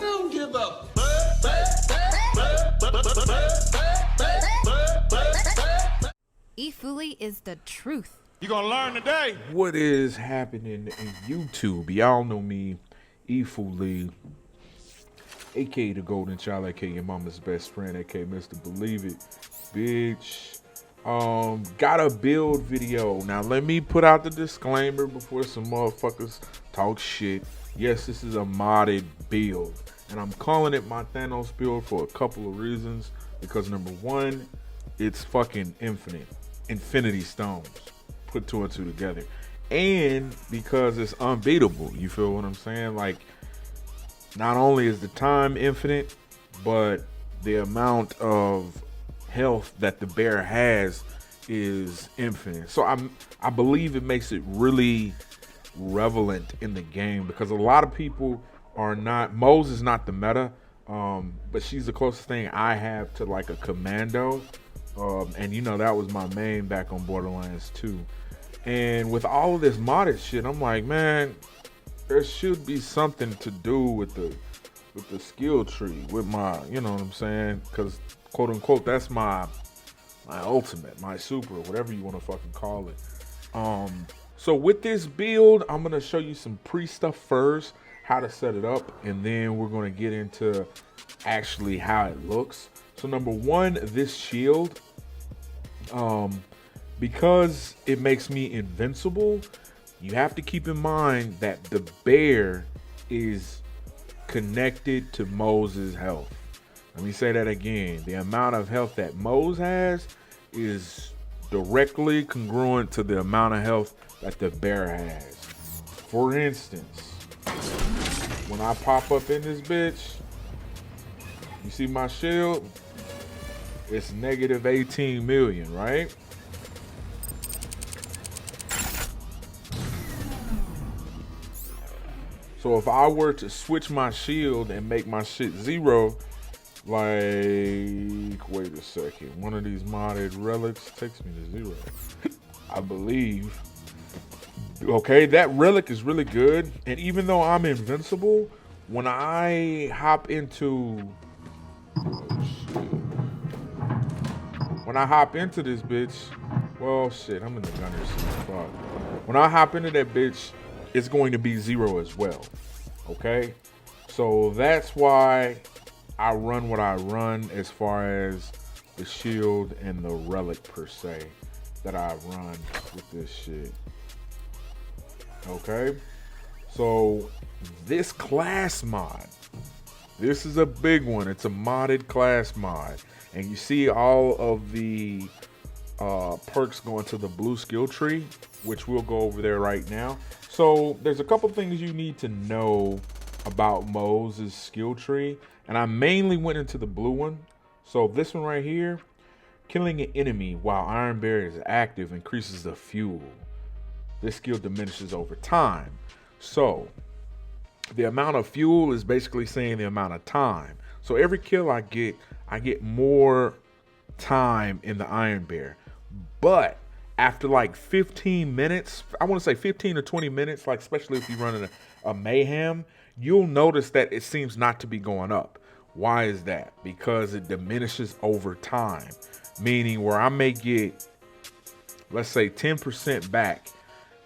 don't give a E FooLy is the truth. You gonna learn today. What is happening in YouTube? Y'all know me, E FooLy, aka the Golden Child, aka your mama's best friend, aka Mr. Believe It, bitch. Got a build video. Now let me put out the disclaimer before some motherfuckers talk shit. Yes, this is a modded build, and I'm calling it my Thanos build for a couple of reasons. Because number one, it's fucking infinity stones. Put two and two together, and because it's unbeatable. You feel what I'm saying? Like, not only is the time infinite, but the amount of health that the bear has is infinite. So I believe it makes it really relevant in the game, because a lot of people are not. Moze is not the meta, but she's the closest thing I have to like a commando, and you know that was my main back on Borderlands 2. And with all of this modded shit, I'm like, man, there should be something to do with the skill tree, with my, you know what I'm saying? Because quote unquote, that's my ultimate, my super, whatever you want to fucking call it. So with this build, I'm gonna show you some pre-stuff first, how to set it up, and then we're gonna get into actually how it looks. So number one, this shield, because it makes me invincible, you have to keep in mind that the bear is connected to Moze's health. Let me say that again. The amount of health that Moze has is directly congruent to the amount of health that the bear has. For instance, when I pop up in this bitch, you see my shield? It's negative 18 million, right? So if I were to switch my shield and make my shit zero, like, wait a second, one of these modded relics takes me to zero, I believe. Okay, that relic is really good, and even though I'm invincible, when I hop into, when I hop into this bitch, well, shit, I'm in the gunner seat. Fuck. When I hop into that bitch, it's going to be zero as well. Okay, so that's why I run what I run as far as the shield and the relic per se that I run with this shit. Okay, so this class mod, this is a big one. It's a modded class mod, and you see all of the perks going to the blue skill tree, which we'll go over there right now. So there's a couple things you need to know about Moze's skill tree, and I mainly went into the blue one. So this one right here, killing an enemy while Iron Bear is active increases the fuel. This skill diminishes over time. So the amount of fuel is basically saying the amount of time. So every kill I get more time in the Iron Bear. But after like 15 minutes, I want to say 15 to 20 minutes, like especially if you're running a mayhem, you'll notice that it seems not to be going up. Why is that? Because it diminishes over time, meaning where I may get, let's say 10% back.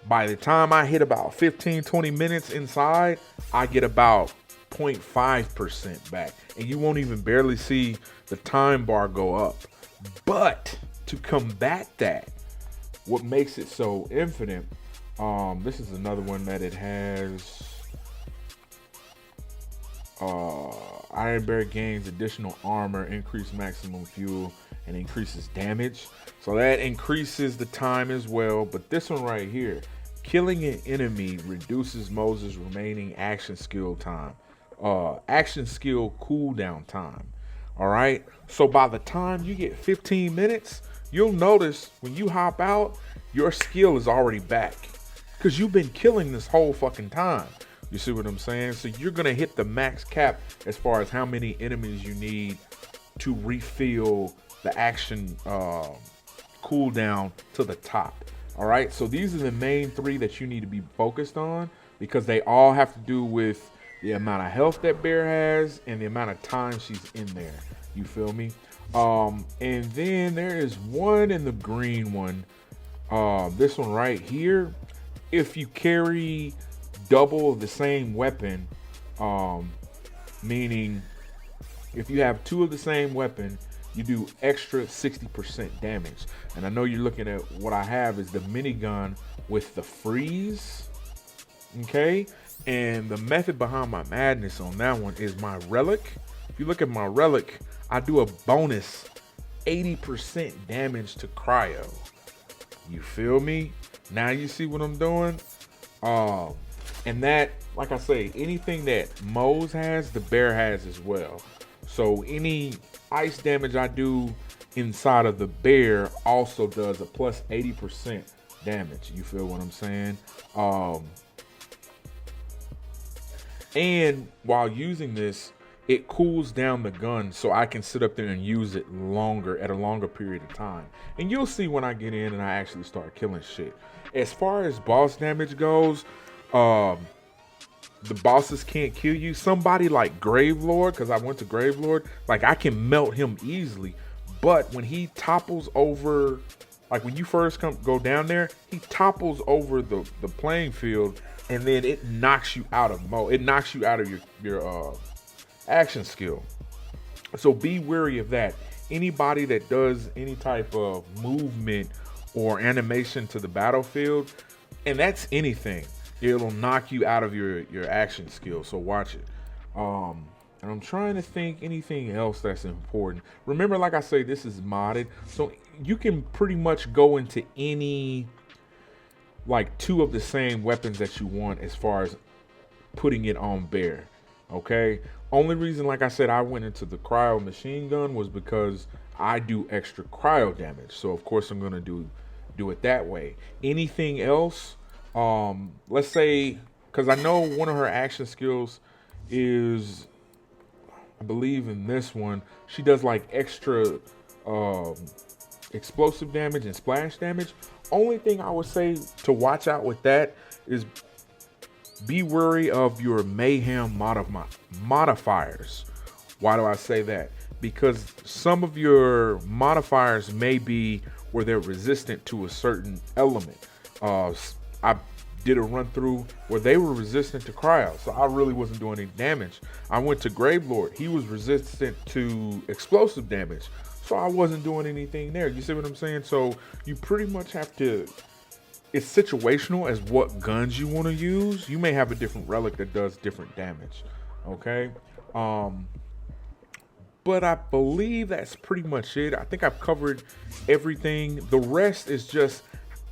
By the time I hit about 15, 20 minutes inside, I get about 0.5% back, and you won't even barely see the time bar go up. But to combat that, what makes it so infinite, this is another one that it has, Iron Bear gains additional armor, increased maximum fuel, and increases damage. So that increases the time as well. But this one right here, killing an enemy reduces Moze's remaining action skill time, action skill cooldown time. All right, so by the time you get 15 minutes, you'll notice when you hop out, your skill is already back because you've been killing this whole fucking time. You see what I'm saying? So you're gonna hit the max cap as far as how many enemies you need to refill the action cooldown to the top. All right, so these are the main three that you need to be focused on, because they all have to do with the amount of health that bear has and the amount of time she's in there. You feel me? And then there is one in the green one. This one right here. If you carry double the same weapon, meaning if you have two of the same weapon, you do extra 60% damage. And I know you're looking at what I have is the minigun with the freeze. Okay. And the method behind my madness on that one is my relic. If you look at my relic, I do a bonus 80% damage to cryo. You feel me? Now you see what I'm doing? And that, like I say, anything that Moze has, the bear has as well. So any ice damage I do inside of the bear also does a plus 80% damage. You feel what I'm saying? And while using this, it cools down the gun so I can sit up there and use it longer at a longer period of time. And you'll see when I get in and I actually start killing shit. As far as boss damage goes, the bosses can't kill you. Somebody like Gravelord, because I went to Gravelord, like I can melt him easily. But when he topples over, like when you first go down there, he topples over the playing field, and then it knocks you out of It knocks you out of your action skill. So be wary of that. Anybody that does any type of movement or animation to the battlefield, and that's anything, it'll knock you out of your action skill. So watch it. And I'm trying to think anything else that's important. Remember, like I say, this is modded, so you can pretty much go into any like two of the same weapons that you want as far as putting it on bear. Okay, only reason, like I said, I went into the cryo machine gun was because I do extra cryo damage, so of course I'm gonna do it that way. Anything else, let's say, because I know one of her action skills is, I believe in this one, she does like extra explosive damage and splash damage. Only thing I would say to watch out with that is be wary of your mayhem modifiers. Why do I say that? Because some of your modifiers may be where they're resistant to a certain element. I did a run through where they were resistant to cryo, so I really wasn't doing any damage. I went to Gravelord, he was resistant to explosive damage, so I wasn't doing anything there. You see what I'm saying? So you pretty much have to, it's situational as what guns you want to use. You may have a different relic that does different damage. Okay. But I believe that's pretty much it. I think I've covered everything. The rest is just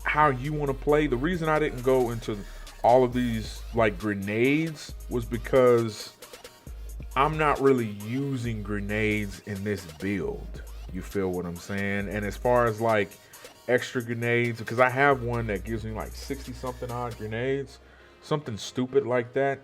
how you want to play. The reason I didn't go into all of these like grenades was because I'm not really using grenades in this build. You feel what I'm saying? And as far as like extra grenades, because I have one that gives me like 60 something odd grenades, something stupid like that.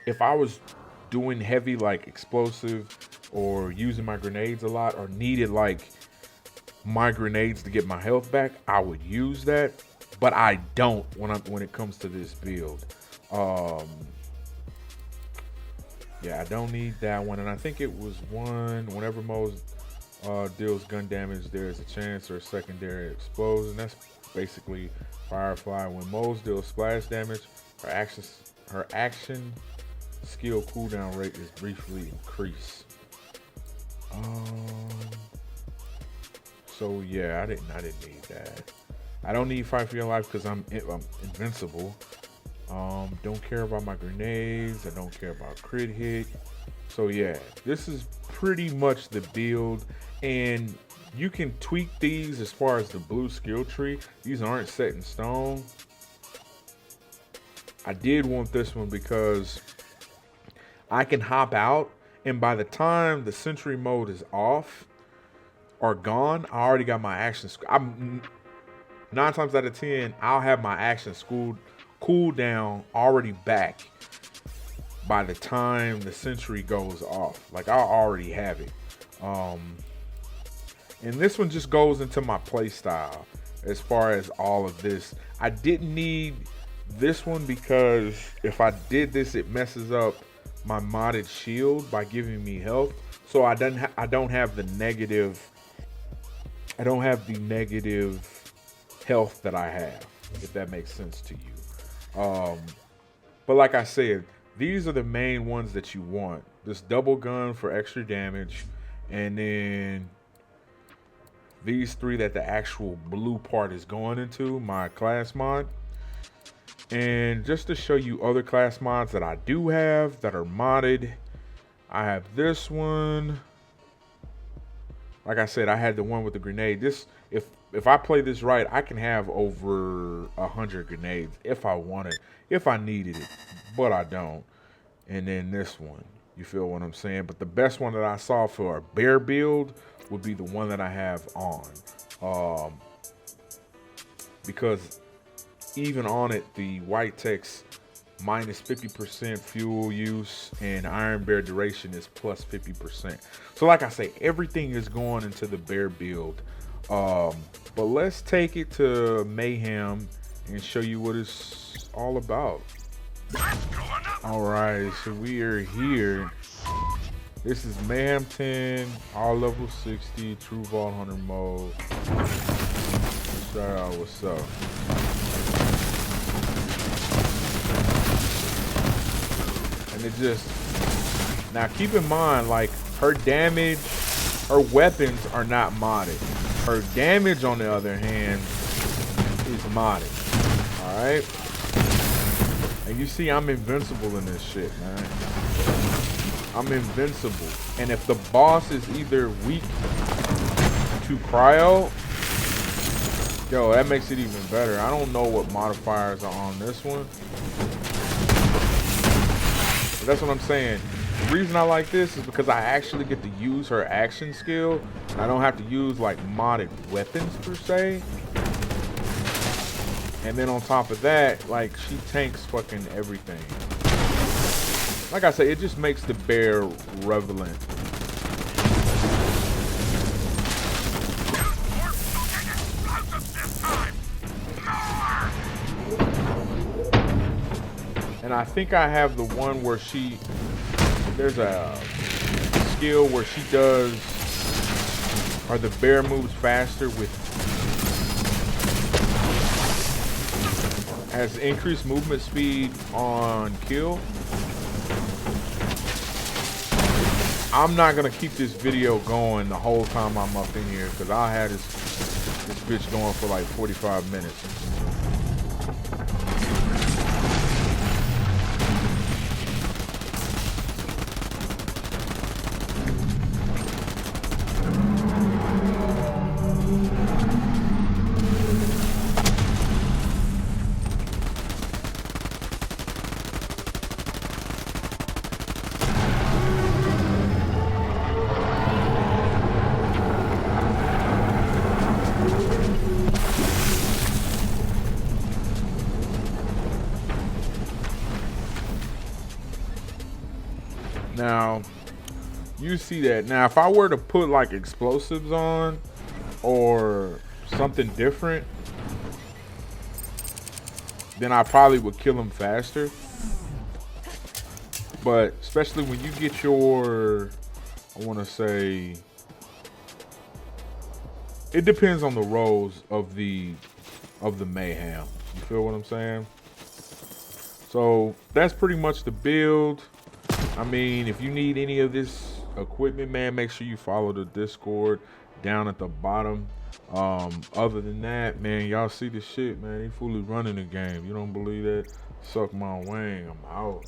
If I was doing heavy like explosive or using my grenades a lot or needed like my grenades to get my health back, I would use that, but I don't when it comes to this build. Yeah, I don't need that one. And I think it was one, whenever Moze deals gun damage, there's a chance or a secondary explosion. That's basically Firefly. When Moze deals splash damage, her action skill cooldown rate is briefly increased. So yeah, I didn't need that. I don't need Fight for Your Life because I'm invincible. Don't care about my grenades. I don't care about crit hit. So yeah, this is pretty much the build, and you can tweak these as far as the blue skill tree. These aren't set in stone. I did want this one because I can hop out, and by the time the sentry mode is off or gone, I already got my action. I'm 9 times out of 10, I'll have my action cooldown already back by the time the sentry goes off. Like I'll already have it. And this one just goes into my play style as far as all of this. I didn't need this one because if I did this, it messes up my modded shield by giving me health. So I don't have the negative. I don't have the negative health that I have, if that makes sense to you. But like I said, these are the main ones that you want. This double gun for extra damage, and then these three that the actual blue part is going into, my class mod. And just to show you other class mods that I do have that are modded, I have this one. Like I said, I had the one with the grenade. This, if I play this right, I can have over 100 grenades if I wanted, if I needed it, but I don't. And then this one, you feel what I'm saying? But the best one that I saw for a bear build would be the one that I have on, because even on it, the white text minus 50% fuel use and iron bear duration is plus 50%. So like I say, everything is going into the bear build. But let's take it to Mayhem and show you what it's all about. All right, so we are here. This is Mayhem 10, all level 60, True Vault Hunter mode. Shout out, what's up? And it just, now keep in mind, like, her damage, her weapons are not modded. Her damage, on the other hand, is modded. All right. And you see, I'm invincible in this shit, man. I'm invincible. And if the boss is either weak to cryo, yo, that makes it even better. I don't know what modifiers are on this one. But that's what I'm saying. The reason I like this is because I actually get to use her action skill. I don't have to use like modded weapons per se. And then on top of that, like, she tanks fucking everything. Like I say, it just makes the bear relevant. And I think I have the one where there's a skill where she does, or the bear moves faster with, has increased movement speed on kill. I'm not gonna keep this video going the whole time I'm up in here because I had this bitch going for like 45 minutes. Now, you see that. Now, if I were to put like explosives on or something different, then I probably would kill him faster. But especially when you get your, I want to say, it depends on the roles of the mayhem. You feel what I'm saying? So that's pretty much the build. I mean, if you need any of this equipment, man, make sure you follow the Discord down at the bottom. Other than that, man, y'all see the shit, man. E FooLy running the game. You don't believe that? Suck my wang. I'm out.